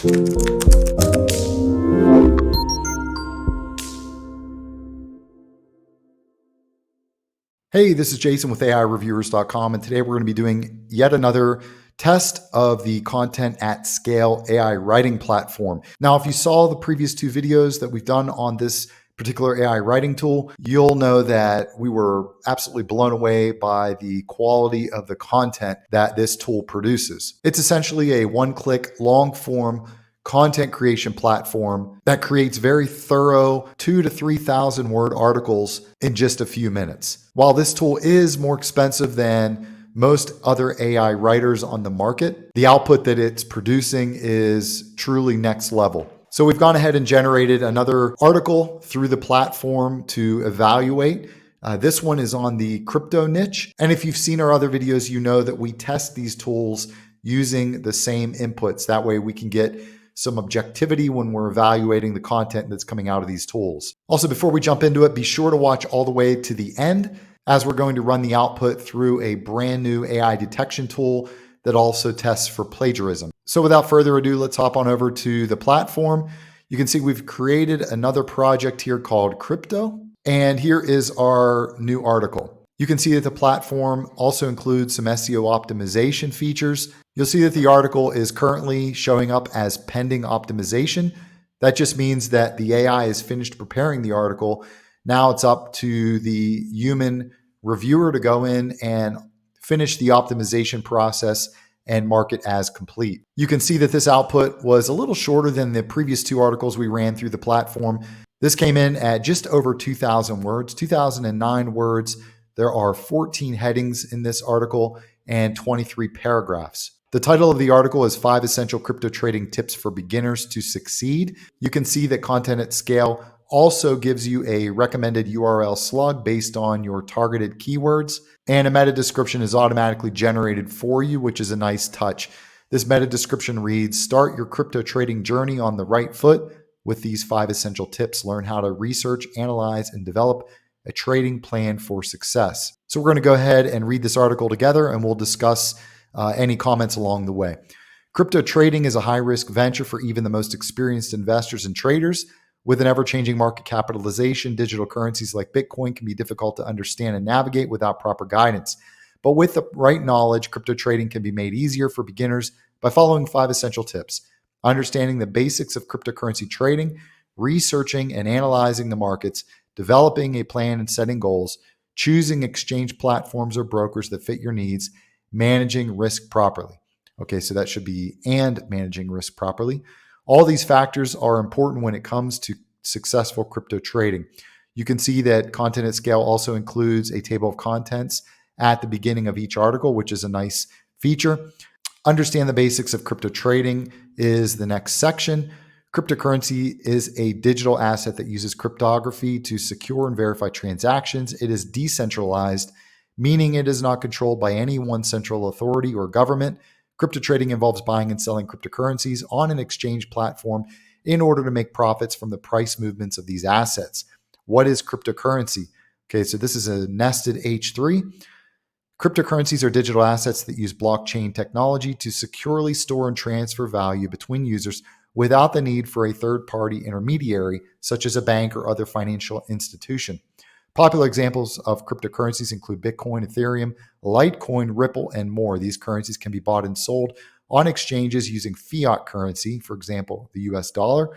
Hey, this is Jason with AIreviewers.com, and today we're going to be doing yet another test of the Content at Scale AI writing platform. Now, if you saw the previous two videos that we've done on this particular AI writing tool, you'll know that we were absolutely blown away by the quality of the content that this tool produces. It's essentially a one-click, long-form content creation platform that creates very thorough 2,000 to 3,000 word articles in just a few minutes. While this tool is more expensive than most other AI writers on the market, the output that it's producing is truly next level. So we've gone ahead and generated another article through the platform to evaluate. This one is on the crypto niche. And if you've seen our other videos, you know that we test these tools using the same inputs. That way we can get some objectivity when we're evaluating the content that's coming out of these tools. Also, before we jump into it, be sure to watch all the way to the end, as we're going to run the output through a brand new AI detection tool that also tests for plagiarism. So without further ado, let's hop on over to the platform. You can see we've created another project here called Crypto, and here is our new article. You can see that the platform also includes some SEO optimization features. You'll see that the article is currently showing up as pending optimization. That just means that the AI is finished preparing the article. Now it's up to the human reviewer to go in and finish the optimization process and mark it as complete. You can see that this output was a little shorter than the previous two articles we ran through the platform. This came in at just over 2,000 words, 2,009 words. There are 14 headings in this article and 23 paragraphs. The title of the article is 5 Essential Crypto Trading Tips for Beginners to Succeed. You can see that Content at Scale also gives you a recommended URL slug based on your targeted keywords, and a meta description is automatically generated for you, which is a nice touch. This meta description reads, "Start your crypto trading journey on the right foot with these 5 essential tips. Learn how to research, analyze, and develop a trading plan for success." So we're going to go ahead and read this article together, and we'll discuss any comments along the way. Crypto trading is a high-risk venture for even the most experienced investors and traders. With an ever-changing market capitalization, digital currencies like Bitcoin can be difficult to understand and navigate without proper guidance. But with the right knowledge, crypto trading can be made easier for beginners by following 5 essential tips: understanding the basics of cryptocurrency trading, researching and analyzing the markets, developing a plan and setting goals, choosing exchange platforms or brokers that fit your needs, managing risk properly. Okay, so that should be and managing risk properly. All these factors are important when it comes to successful crypto trading. You can see that Content at Scale also includes a table of contents at the beginning of each article, which is a nice feature. Understand the basics of crypto trading is the next section. Cryptocurrency is a digital asset that uses cryptography to secure and verify transactions. It is decentralized, meaning it is not controlled by any one central authority or government. Crypto trading involves buying and selling cryptocurrencies on an exchange platform in order to make profits from the price movements of these assets. What is cryptocurrency? Okay, so this is a nested H3. Cryptocurrencies are digital assets that use blockchain technology to securely store and transfer value between users without the need for a third-party intermediary, such as a bank or other financial institution. Popular examples of cryptocurrencies include Bitcoin, Ethereum, Litecoin, Ripple, and more. These currencies can be bought and sold on exchanges using fiat currency, for example, the US dollar,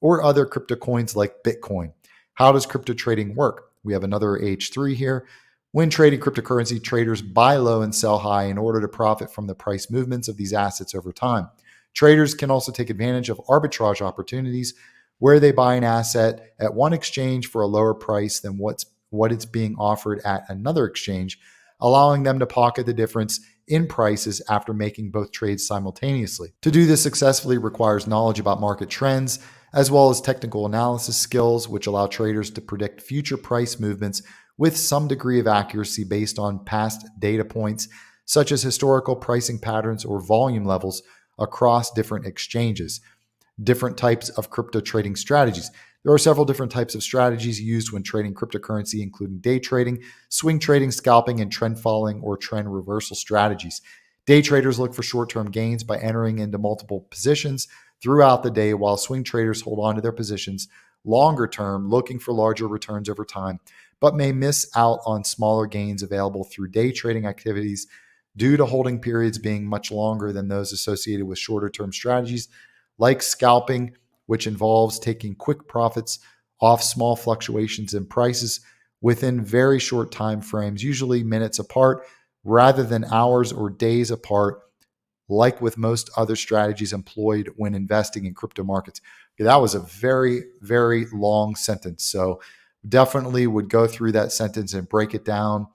or other crypto coins like Bitcoin. How does crypto trading work? We have another H3 here. When trading cryptocurrency, traders buy low and sell high in order to profit from the price movements of these assets over time. Traders can also take advantage of arbitrage opportunities where they buy an asset at one exchange for a lower price than what it's being offered at another exchange, allowing them to pocket the difference in prices after making both trades simultaneously. To do this successfully requires knowledge about market trends, as well as technical analysis skills, which allow traders to predict future price movements with some degree of accuracy based on past data points, such as historical pricing patterns or volume levels across different exchanges. Different types of crypto trading strategies. There are several different types of strategies used when trading cryptocurrency, including day trading, swing trading, scalping, and trend following or trend reversal strategies. Day traders look for short-term gains by entering into multiple positions throughout the day, while swing traders hold on to their positions longer term, looking for larger returns over time, but may miss out on smaller gains available through day trading activities due to holding periods being much longer than those associated with shorter term strategies like scalping, which involves taking quick profits off small fluctuations in prices within very short time frames, usually minutes apart, rather than hours or days apart, like with most other strategies employed when investing in crypto markets. Okay, that was a very, very long sentence. So definitely would go through that sentence and break it down,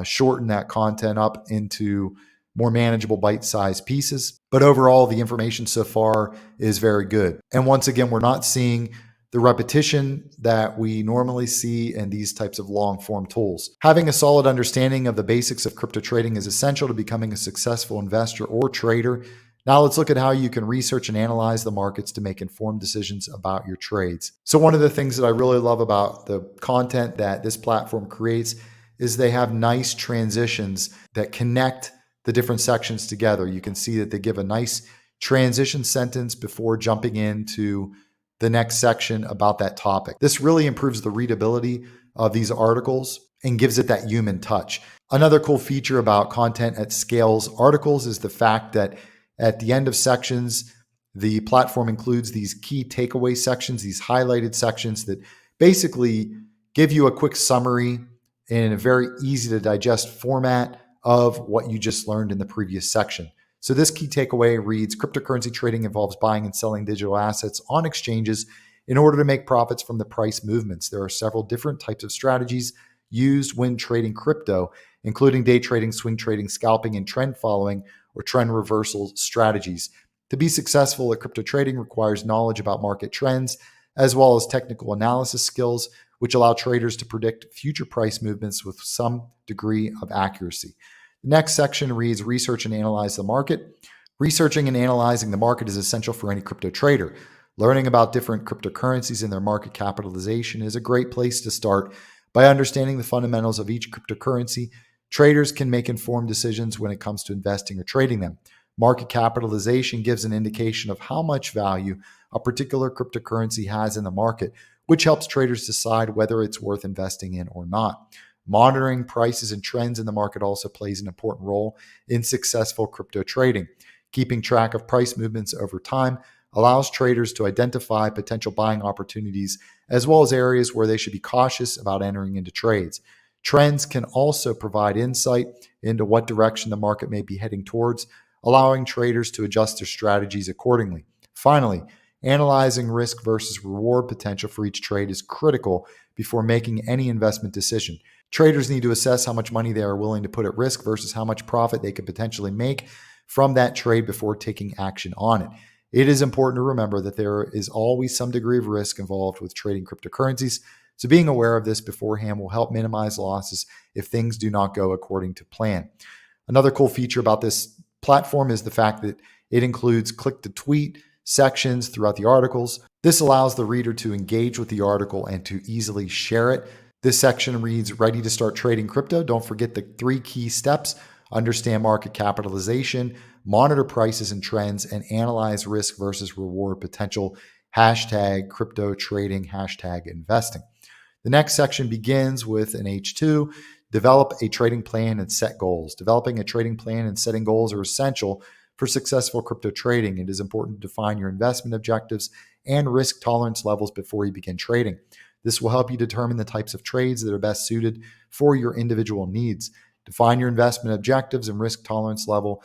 shorten that content up into more manageable bite-sized pieces. But overall, the information so far is very good. And once again, we're not seeing the repetition that we normally see in these types of long-form tools. Having a solid understanding of the basics of crypto trading is essential to becoming a successful investor or trader. Now let's look at how you can research and analyze the markets to make informed decisions about your trades. So one of the things that I really love about the content that this platform creates is they have nice transitions that connect the different sections together. You can see that they give a nice transition sentence before jumping into the next section about that topic. This really improves the readability of these articles and gives it that human touch. Another cool feature about Content at Scale's articles is the fact that at the end of sections, the platform includes these key takeaway sections, these highlighted sections that basically give you a quick summary in a very easy to digest format of what you just learned in the previous section. So this key takeaway reads, cryptocurrency trading involves buying and selling digital assets on exchanges in order to make profits from the price movements. There are several different types of strategies used when trading crypto, including day trading, swing trading, scalping, and trend following or trend reversal strategies. To be successful at crypto trading requires knowledge about market trends, as well as technical analysis skills, which allow traders to predict future price movements with some degree of accuracy. The next section reads, research and analyze the market. Researching and analyzing the market is essential for any crypto trader. Learning about different cryptocurrencies and their market capitalization is a great place to start. By understanding the fundamentals of each cryptocurrency, traders can make informed decisions when it comes to investing or trading them. Market capitalization gives an indication of how much value a particular cryptocurrency has in the market, which helps traders decide whether it's worth investing in or not. Monitoring prices and trends in the market also plays an important role in successful crypto trading. Keeping track of price movements over time allows traders to identify potential buying opportunities as well as areas where they should be cautious about entering into trades. Trends can also provide insight into what direction the market may be heading towards, allowing traders to adjust their strategies accordingly. Finally, analyzing risk versus reward potential for each trade is critical before making any investment decision. Traders need to assess how much money they are willing to put at risk versus how much profit they could potentially make from that trade before taking action on it. It is important to remember that there is always some degree of risk involved with trading cryptocurrencies, so being aware of this beforehand will help minimize losses if things do not go according to plan. Another cool feature about this platform is the fact that it includes click to tweet sections throughout the articles. This allows the reader to engage with the article and to easily share it. This section reads, ready to start trading crypto? Don't forget the 3 key steps. Understand market capitalization, monitor prices and trends, and analyze risk versus reward potential. Hashtag crypto trading, hashtag investing. The next section begins with an H2, develop a trading plan and set goals. Developing a trading plan and setting goals are essential for successful crypto trading. It is important to define your investment objectives and risk tolerance levels before you begin trading. This will help you determine the types of trades that are best suited for your individual needs. Define your investment objectives and risk tolerance level.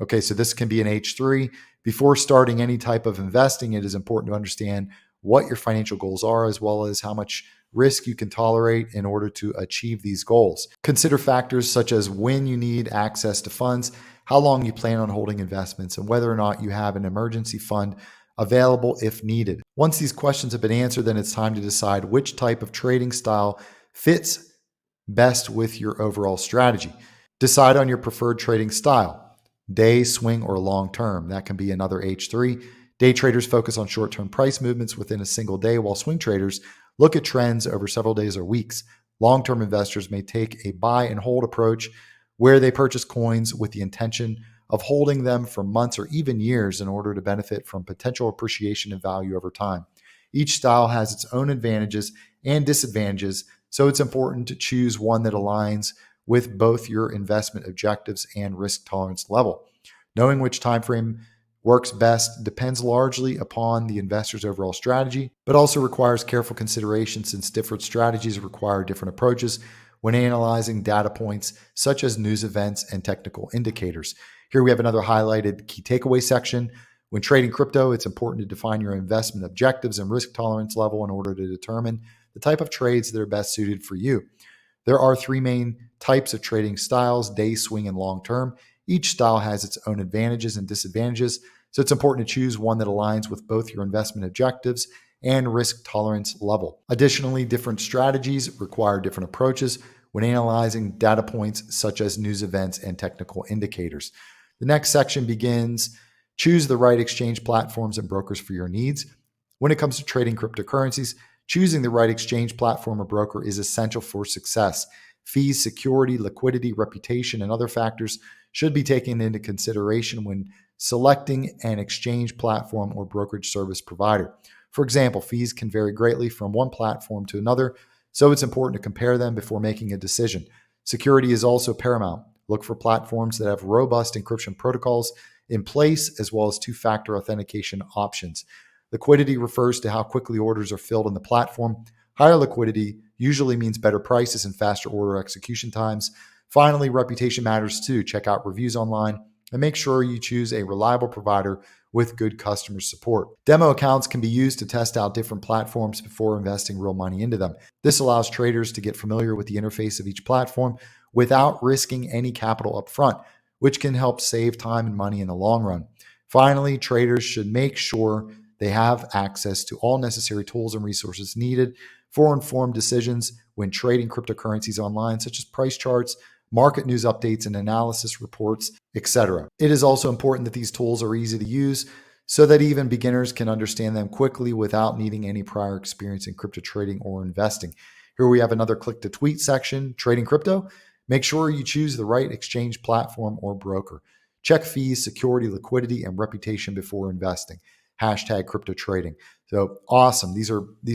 Okay, so this can be an H3. Before starting any type of investing, it is important to understand what your financial goals are, as well as how much risk you can tolerate in order to achieve these goals. Consider factors such as when you need access to funds, how long you plan on holding investments, and whether or not you have an emergency fund available if needed. Once these questions have been answered, then it's time to decide which type of trading style fits best with your overall strategy. Decide on your preferred trading style, day, swing, or long term. That can be another H3. Day traders focus on short-term price movements within a single day, while swing traders look at trends over several days or weeks. Long-term investors may take a buy and hold approach where they purchase coins with the intention of holding them for months or even years in order to benefit from potential appreciation in value over time. Each style has its own advantages and disadvantages, so it's important to choose one that aligns with both your investment objectives and risk tolerance level. Knowing which time frame works best depends largely upon the investor's overall strategy, but also requires careful consideration since different strategies require different approaches when analyzing data points such as news events and technical indicators. Here we have another highlighted key takeaway section. When trading crypto, it's important to define your investment objectives and risk tolerance level in order to determine the type of trades that are best suited for you. There are three main types of trading styles: day, swing, and long term. Each style has its own advantages and disadvantages, so it's important to choose one that aligns with both your investment objectives and risk tolerance level. Additionally, different strategies require different approaches when analyzing data points such as news events and technical indicators. The next section begins: choose the right exchange platforms and brokers for your needs. When it comes to trading cryptocurrencies, choosing the right exchange platform or broker is essential for success. Fees, security, liquidity, reputation, and other factors should be taken into consideration when selecting an exchange platform or brokerage service provider. For example, fees can vary greatly from one platform to another, so it's important to compare them before making a decision. Security is also paramount. Look for platforms that have robust encryption protocols in place, as well as two-factor authentication options. Liquidity refers to how quickly orders are filled on the platform. Higher liquidity usually means better prices and faster order execution times. Finally, reputation matters too. Check out reviews online and make sure you choose a reliable provider with good customer support. Demo accounts can be used to test out different platforms before investing real money into them. This allows traders to get familiar with the interface of each platform without risking any capital up front, which can help save time and money in the long run. Finally, traders should make sure they have access to all necessary tools and resources needed for informed decisions when trading cryptocurrencies online, such as price charts, market news updates, and analysis reports, etc. It is also important that these tools are easy to use so that even beginners can understand them quickly without needing any prior experience in crypto trading or investing. Here we have another click to tweet section: trading crypto. Make sure you choose the right exchange platform or broker. Check fees, security, liquidity, and reputation before investing. Hashtag crypto trading. So awesome. These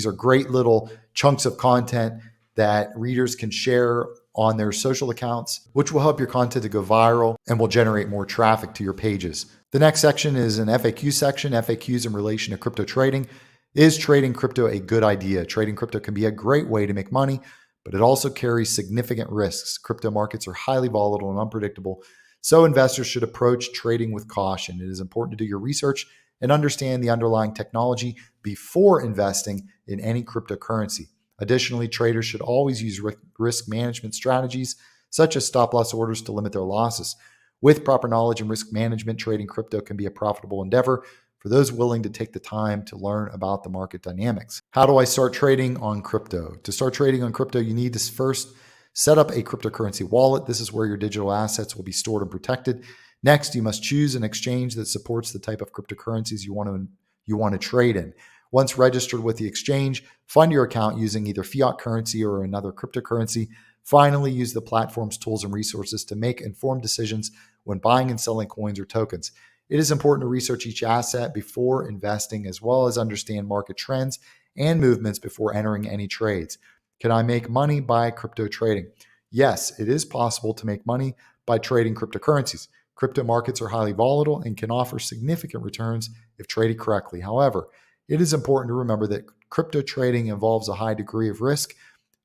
are great little chunks of content that readers can share on their social accounts, which will help your content to go viral and will generate more traffic to your pages. The next section is an FAQ section. FAQs in relation to crypto trading. Is trading crypto a good idea? Trading crypto can be a great way to make money, but it also carries significant risks. Crypto markets are highly volatile and unpredictable, so investors should approach trading with caution. It is important to do your research and understand the underlying technology before investing in any cryptocurrency. Additionally, traders should always use risk management strategies such as stop loss orders to limit their losses. With proper knowledge and risk management, trading crypto can be a profitable endeavor for those willing to take the time to learn about the market dynamics. How do I start trading on crypto? To start trading on crypto, you need to first set up a cryptocurrency wallet. This is where your digital assets will be stored and protected. Next, you must choose an exchange that supports the type of cryptocurrencies you want to trade in. Once registered with the exchange, fund your account using either fiat currency or another cryptocurrency. Finally, use the platform's tools and resources to make informed decisions when buying and selling coins or tokens. It is important to research each asset before investing, as well as understand market trends and movements before entering any trades. Can I make money by crypto trading? Yes, it is possible to make money by trading cryptocurrencies. Crypto markets are highly volatile and can offer significant returns if traded correctly. However, it is important to remember that crypto trading involves a high degree of risk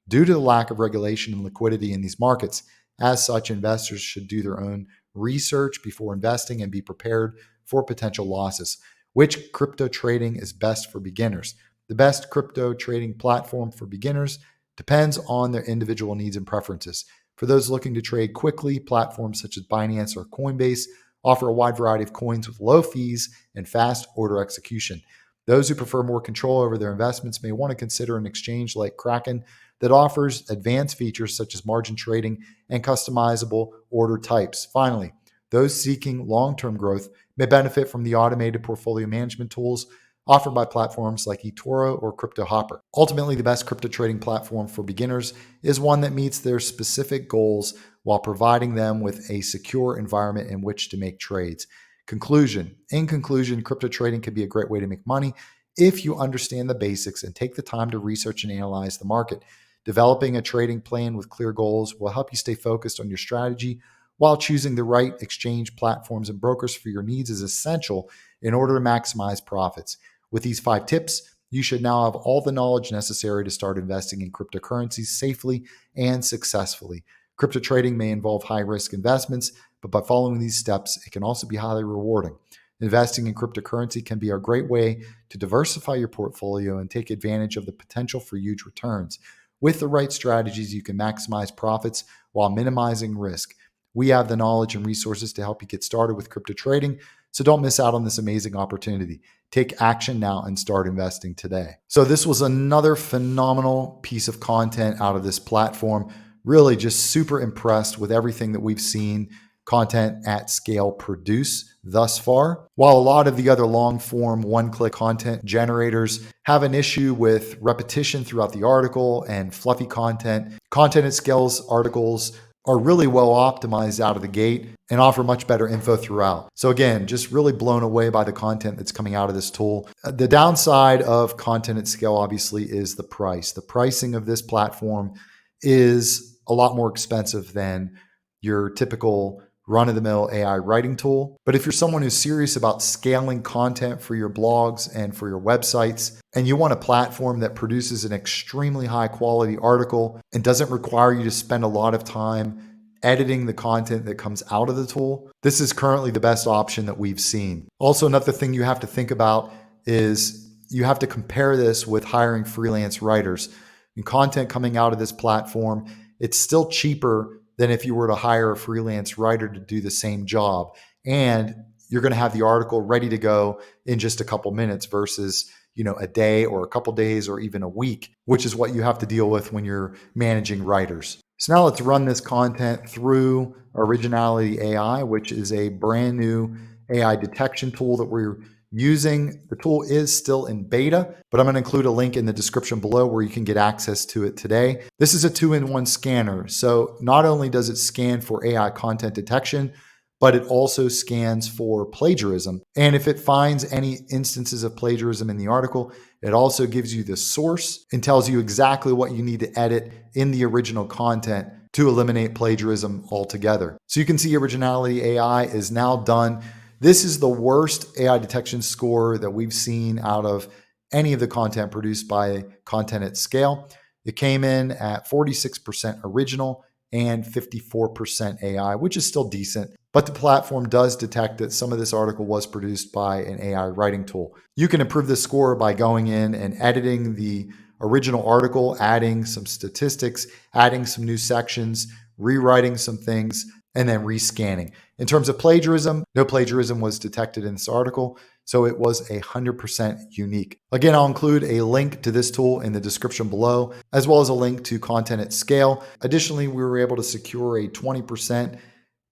due to the lack of regulation and liquidity in these markets. As such, investors should do their own research before investing and be prepared for potential losses. Which crypto trading is best for beginners? The best crypto trading platform for beginners depends on their individual needs and preferences. For those looking to trade quickly, platforms such as Binance or Coinbase offer a wide variety of coins with low fees and fast order execution. Those who prefer more control over their investments may want to consider an exchange like Kraken that offers advanced features such as margin trading and customizable order types. Finally, those seeking long-term growth may benefit from the automated portfolio management tools offered by platforms like eToro or Crypto Hopper. Ultimately, the best crypto trading platform for beginners is one that meets their specific goals while providing them with a secure environment in which to make trades. Conclusion. In conclusion, crypto trading can be a great way to make money if you understand the basics and take the time to research and analyze the market. Developing a trading plan with clear goals will help you stay focused on your strategy, while choosing the right exchange platforms and brokers for your needs is essential in order to maximize profits. With these 5 tips, you should now have all the knowledge necessary to start investing in cryptocurrencies safely and successfully. Crypto trading may involve high-risk investments, but by following these steps, it can also be highly rewarding. Investing in cryptocurrency can be a great way to diversify your portfolio and take advantage of the potential for huge returns. With the right strategies, you can maximize profits while minimizing risk. We have the knowledge and resources to help you get started with crypto trading, so don't miss out on this amazing opportunity. Take action now and start investing today. So this was another phenomenal piece of content out of this platform. Really just super impressed with everything that we've seen Content at Scale produce thus far. While a lot of the other long form one-click content generators have an issue with repetition throughout the article and fluffy content, Content at Scale's articles are really well optimized out of the gate and offer much better info throughout. So again, just really blown away by the content that's coming out of this tool. The downside of Content at Scale obviously is the price. The pricing of this platform is a lot more expensive than your typical run-of-the-mill AI writing tool. But if you're someone who's serious about scaling content for your blogs and for your websites, and you want a platform that produces an extremely high quality article and doesn't require you to spend a lot of time editing the content that comes out of the tool, this is currently the best option that we've seen. Also, another thing you have to think about is you have to compare this with hiring freelance writers. And content coming out of this platform, it's still cheaper than if you were to hire a freelance writer to do the same job. And you're going to have the article ready to go in just a couple minutes versus, a day or a couple days or even a week, which is what you have to deal with when you're managing writers. So now let's run this content through Originality AI, which is a brand new AI detection tool that we're using. The tool is still in beta, but I'm going to include a link in the description below where you can get access to it today. This is a 2-in-1 scanner. So not only does it scan for AI content detection, but it also scans for plagiarism. And if it finds any instances of plagiarism in the article, it also gives you the source and tells you exactly what you need to edit in the original content to eliminate plagiarism altogether. So you can see Originality AI is now done. This is the worst AI detection score that we've seen out of any of the content produced by Content at Scale. It came in at 46% original and 54% AI, which is still decent. But the platform does detect that some of this article was produced by an AI writing tool. You can improve the score by going in and editing the original article, adding some statistics, adding some new sections, rewriting some things, and then rescanning. In terms of plagiarism, no plagiarism was detected in this article, so it was 100% unique. Again, I'll include a link to this tool in the description below, as well as a link to Content at Scale. Additionally, we were able to secure a 20%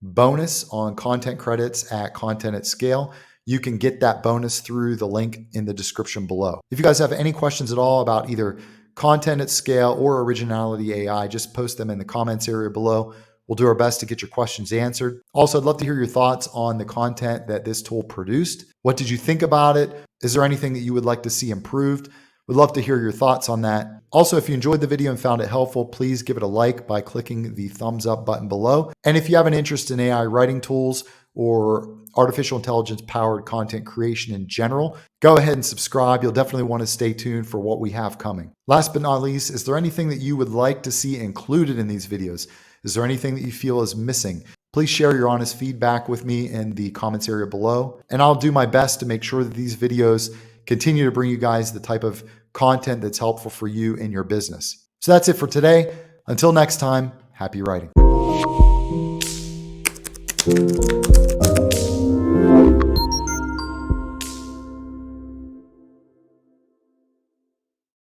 bonus on content credits at Content at Scale. You can get that bonus through the link in the description below. If you guys have any questions at all about either Content at Scale or Originality AI, just post them in the comments area below. We'll do our best to get your questions answered. Also, I'd love to hear your thoughts on the content that this tool produced. What did you think about it? Is there anything that you would like to see improved? We'd love to hear your thoughts on that. Also, if you enjoyed the video and found it helpful, please give it a like by clicking the thumbs up button below. And if you have an interest in AI writing tools or artificial intelligence powered content creation in general, go ahead and subscribe. You'll definitely want to stay tuned for what we have coming. Last but not least, is there anything that you would like to see included in these videos? Is there anything that you feel is missing? Please share your honest feedback with me in the comments area below, and I'll do my best to make sure that these videos continue to bring you guys the type of content that's helpful for you in your business. So that's it for today. Until next time, happy writing.